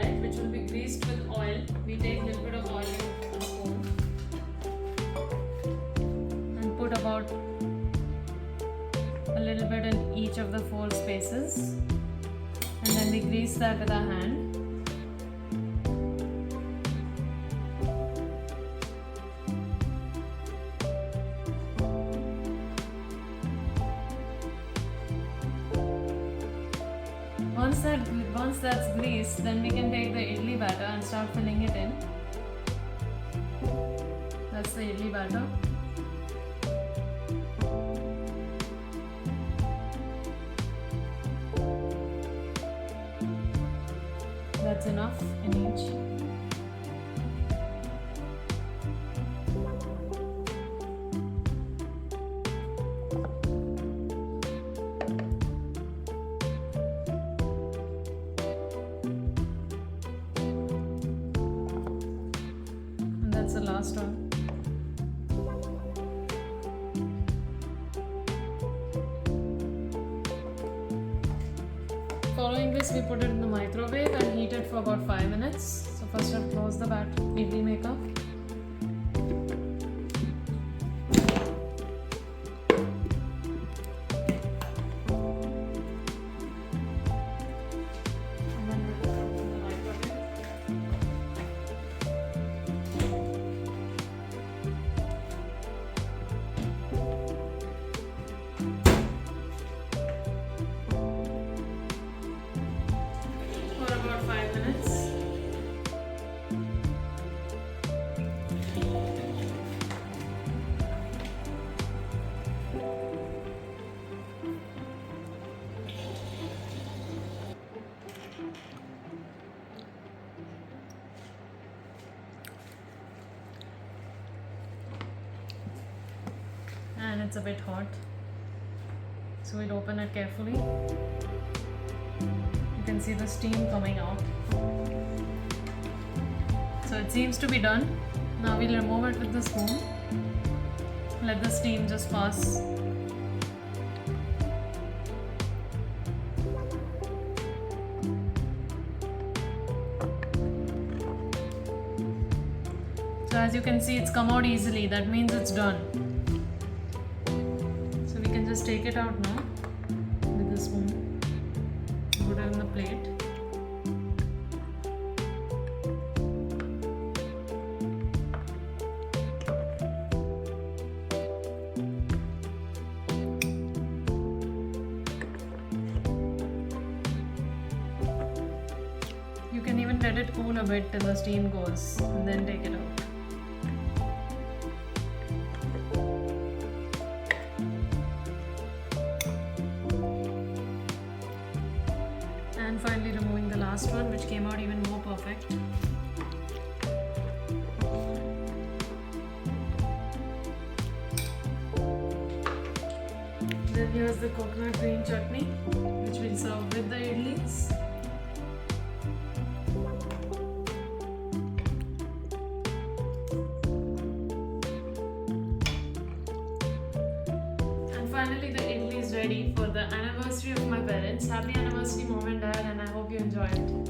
right, which will be greased with oil. We take a little bit of oil in a spoon and put about a little bit in each of the 4 spaces, and then we grease that with our hand. Once that's greased, then we can take the idli batter and start filling it in. That's the idli batter. That's enough in each. That's the last one. Following this, we put it in the microwave and heat it for about 5 minutes. So first I'll close the idli maker. For about 5 minutes. And it's a bit hot, so we'll open it carefully. You can see the steam coming out. So it seems to be done. Now we'll remove it with the spoon. Let the steam just pass. So as you can see, it's come out easily. That means it's done. So we can just take it out now with the spoon. Put it in the plate. You can even let it cool a bit till the steam goes and then take it out. And finally removing the last one, which came out even more perfect. Then here's the coconut green chutney, which we'll serve with the idlis. And finally the idli is ready for the anniversary of my parents. Happy anniversary, mom and dad, and I hope you enjoy it.